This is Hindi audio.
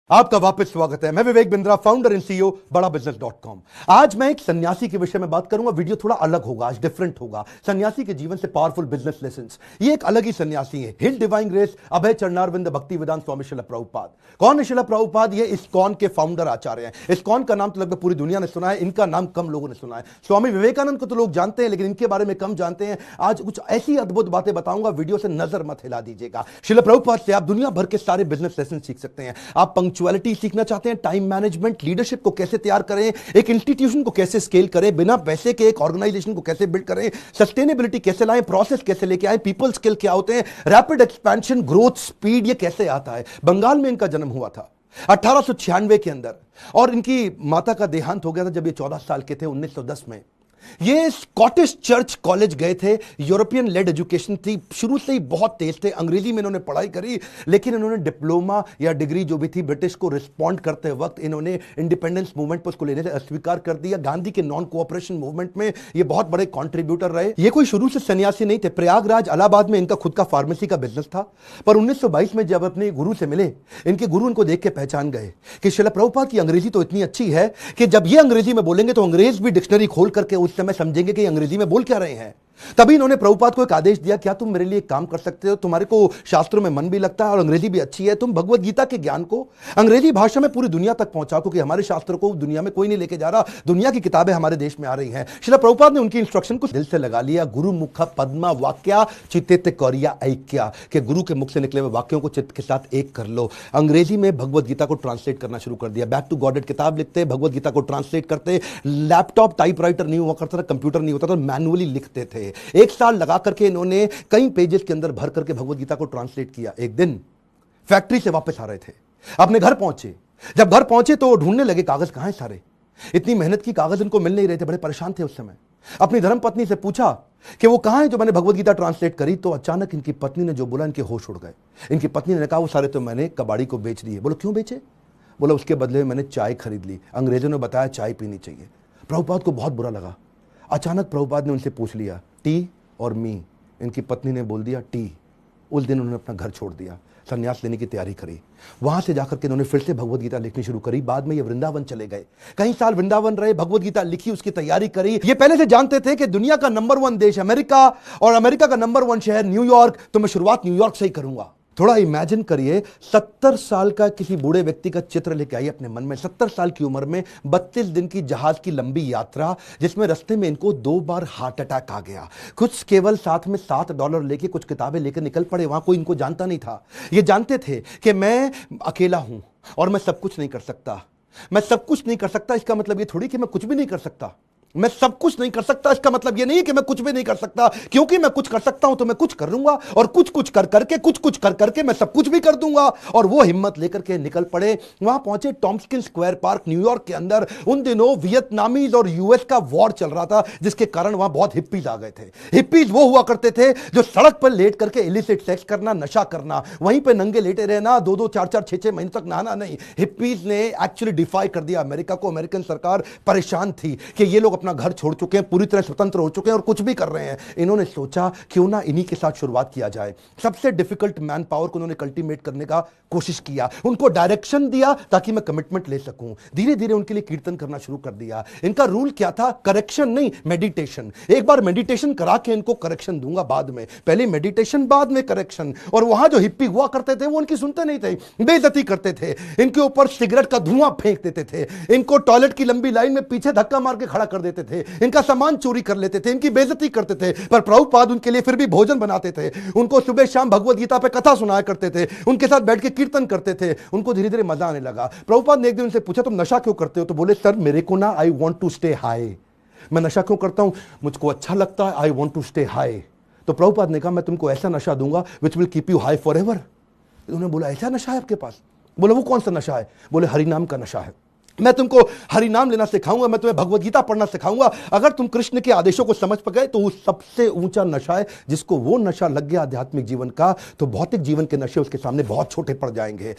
आपका वापस स्वागत है। मैं Vivek Bindra, founder and CEO बड़ा बिजनेस.com। आज मैं एक सन्यासी के विषय में बात करूंगा। वीडियो थोड़ा अलग होगा, आज डिफरेंट होगा। सन्यासी के जीवन से पावरफुल बिजनेस लेसन्स। ये एक अलग ही सन्यासी है। हिल डिवाइन ग्रेस अभय चरणारविंद भक्ति वेदांत स्वामी श्रील प्रभुपाद। कौन है श्रील प्रभुपाद? ये इस्कॉन के फाउंडर आचार्य हैं। इस्कॉन का नाम तो लगभग पूरी दुनिया ने सुना है, इनका नाम कम लोगों ने सुना है। स्वामी विवेकानंद को तो लोग जानते हैं, लेकिन इनके बारे में कम जानते हैं। आज कुछ ऐसी अद्भुत बातें बताऊंगा, वीडियो से नजर मत हिला दीजिएगा। श्रील प्रभुपाद से आप दुनिया भर के सारे बिजनेस लेसन सीख सकते हैं। आप पंक्चुअलिटी सीखना चाहते हैं, टाइम मैनेजमेंट, लीडरशिप को कैसे तैयार करें, एक इंस्टीट्यूशन को कैसे स्केल करें, बिना पैसे के एक ऑर्गेनाइजेशन को कैसे बिल्ड करें, सस्टेनेबिलिटी कैसे लाएं, प्रोसेस कैसे लेके आए, पीपल स्किल क्या होते हैं, रैपिड एक्सपेंशन, ग्रोथ, स्पीड, ये कैसे आता है। बंगाल में इनका जन्म हुआ था 1896 के अंदर, और इनकी माता का देहांत हो गया था जब ये 14 साल के थे, 1910 में। ये स्कॉटिश चर्च कॉलेज गए थे। यूरोपियन लेड एजुकेशन थी, शुरू से ही बहुत तेज थे। अंग्रेजी में इन्होंने पढ़ाई करी, लेकिन इन्होंने डिप्लोमा या डिग्री जो भी थी ब्रिटिश को रिस्पॉन्ड करते वक्त इन्होंने इंडिपेंडेंस मूवमेंट पर उसको लेने से अस्वीकार कर दिया। गांधी के नॉन कोऑपरेशन मूवमेंट में ये बहुत बड़े कॉन्ट्रीब्यूटर रहे। ये कोई शुरू से सन्यासी नहीं थे। प्रयागराज इलाहाबाद में इनका खुद का फार्मेसी का बिजनेस था। पर 1922 में जब अपने गुरु से मिले, इनके गुरु इनको देख के पहचान गए कि श्रील प्रभुपाद की अंग्रेजी तो इतनी अच्छी है कि जब ये अंग्रेजी में बोलेंगे तो अंग्रेज भी डिक्शनरी खोल करके उस समय समझेंगे कि अंग्रेजी में बोल क्या रहे हैं। तभी इन्होंने प्रभुपाद को एक आदेश दिया, क्या तुम मेरे लिए एक काम कर सकते हो? तुम्हारे को शास्त्रों में मन भी लगता है और अंग्रेजी भी अच्छी है, तुम भगवत गीता के ज्ञान को अंग्रेजी भाषा में पूरी दुनिया तक पहुंचाओ, क्योंकि हमारे शास्त्रों को दुनिया में कोई नहीं लेके जा रहा। दुनिया की किताबें हमारे देश में आ रही हैं। श्रील प्रभुपाद ने उनकी इंस्ट्रक्शन को दिल से लगा लिया। गुरु मुख पद्मा वाक्या चित्ते कौरिया ऐक्या, के गुरु के मुख से निकले हुए वाक्यों को चित्त के साथ एक कर लो। अंग्रेजी में भगवत गीता को ट्रांसलेट करना शुरू कर दिया। बैक टू गॉडेड किताब लिखते, भगवत गीता को ट्रांसलेट करते। लैपटॉप टाइपराइटर नहीं हुआ करता था, कंप्यूटर नहीं होता था, मैनुअली लिखते थे। एक साल लगा करके इन्होंने कई पेजेस के अंदर भर करके भगवत गीता को ट्रांसलेट किया। एक दिन फैक्ट्री से वापस आ रहे थे, अपने घर पहुंचे। जब घर पहुंचे तो ढूंढने लगे कागज कहां हैं सारे। इतनी मेहनत की, कागज इनको मिल नहीं रहे थे, बड़े परेशान थे उस समय। अपनी धर्मपत्नी से पूछा कि वो कहां है जो मैंने भगवत गीता ट्रांसलेट करी। तो अचानक इनकी पत्नी ने जो बोला, इनके होश उड़ गए। इनकी पत्नी ने कहा, वो सारे तो मैंने कबाड़ी को बेच दिए। बोलो क्यों बेचे? बोला उसके बदले में मैंने चाय खरीद ली, अंग्रेजों ने बताया चाय पीनी चाहिए। प्रभुपाद को बहुत बुरा लगा। अचानक प्रभुपाद ने उनसे पूछ लिया, टी और मी? इनकी पत्नी ने बोल दिया टी। उस दिन उन्होंने अपना घर छोड़ दिया, संन्यास लेने की तैयारी करी। वहां से जाकर के इन्होंने फिर से भगवत गीता लिखनी शुरू करी। बाद में ये वृंदावन चले गए, कई साल वृंदावन रहे, भगवत गीता लिखी, उसकी तैयारी करी। ये पहले से जानते थे कि दुनिया का नंबर 1 देश अमेरिका और अमेरिका का नंबर 1 शहर न्यूयॉर्क, तो मैं शुरुआत न्यूयॉर्क से ही करूंगा। थोड़ा इमेजिन करिए, 70 साल का किसी बूढ़े व्यक्ति का चित्र लेके आइए अपने मन में। 70 साल की उम्र में 32 दिन की जहाज की लंबी यात्रा, जिसमें रास्ते में इनको 2 बार हार्ट अटैक आ गया। कुछ केवल साथ में $7 लेके कुछ किताबें लेकर निकल पड़े। वहां कोई इनको जानता नहीं था। ये जानते थे कि मैं अकेला हूं और मैं सब कुछ नहीं कर सकता। मैं सब कुछ नहीं कर सकता, इसका मतलब ये थोड़ी कि मैं कुछ भी नहीं कर सकता। मैं सब कुछ नहीं कर सकता, इसका मतलब यह नहीं कि मैं कुछ भी नहीं कर सकता, क्योंकि मैं कुछ कर सकता हूं तो मैं कुछ कर लूंगा, और कुछ कुछ कर करके कुछ कर करके मैं सब कुछ भी कर दूंगा। और वो हिम्मत लेकर के निकल पड़े। वहां पहुंचे टॉम्स्किन स्क्वायर पार्क न्यूयॉर्क के अंदर। उन दिनों वियतनामीज और यूएस का वॉर चल रहा था, जिसके कारण वहां बहुत हिप्पीज आ गए थे। हिप्पीज वो हुआ करते थे जो सड़क पर लेट करके इलिसिट सेक्स करना, नशा करना, वहीं पर नंगे लेटे रहना, 2-2, 4-4, 6-6 महीने तक नहाना नहीं। हिप्पीज ने एक्चुअली डिफाई कर दिया अमेरिका को। अमेरिकन सरकार परेशान थी कि ये लोग अपना घर छोड़ चुके हैं, पूरी तरह स्वतंत्र हो चुके हैं और कुछ भी कर रहे हैं। इन्होंने सोचा क्यों ना इन्हीं के साथ शुरुआत किया जाए। सबसे डिफिकल्ट मैन पावर को उन्होंने कल्टीमेट करने का कोशिश किया, उनको डायरेक्शन दिया ताकि मैं कमिटमेंट ले सकूं। धीरे धीरे उनके लिए कीर्तन करना शुरू कर दिया। इनका रूल क्या था? करेक्शन नहीं, मेडिटेशन। एक बार मेडिटेशन करा के इनको करेक्शन दूंगा बाद में, पहले मेडिटेशन बाद में करेक्शन। और वहां जो हिप्पी हुआ करते थे वो उनकी सुनते नहीं थे, बेइज्जती करते थे, इनके ऊपर सिगरेट का धुआं फेंक देते थे, इनको टॉयलेट की लंबी लाइन में पीछे धक्का मार के खड़ा कर देते थे, इनका सामान चोरी कर लेते थे, इनकी बेइज्जती करते थे। पर प्रभुपाद उनके लिए फिर भी भोजन बनाते थे, उनको सुबह शाम भगवत गीता पे कथा सुनाया करते थे, उनके साथ बैठ के कीर्तन करते थे। उनको धीरे धीरे मजा आने लगा। प्रभुपाद ने एक दिन उनसे पूछा, तुम नशा क्यों करते हो? तो बोले, सर मेरे को ना I want to stay high. मैं नशा क्यों करता हूं? मुझको अच्छा लगता है, I want to stay high. तो प्रभुपाद ने कहा, मैं तुमको ऐसा नशा दूंगा which will keep you high forever. उन्होंने बोला, ऐसा नशा है आपके पास? बोले, वो कौन सा नशा है? बोले, हरिनाम का नशा है। मैं तुमको हरि नाम लेना सिखाऊंगा, मैं तुम्हें भगवत गीता पढ़ना सिखाऊंगा। अगर तुम कृष्ण के आदेशों को समझ पाए तो वो सबसे ऊंचा नशा है। जिसको वो नशा लग गया आध्यात्मिक जीवन का, तो भौतिक जीवन के नशे उसके सामने बहुत छोटे पड़ जाएंगे।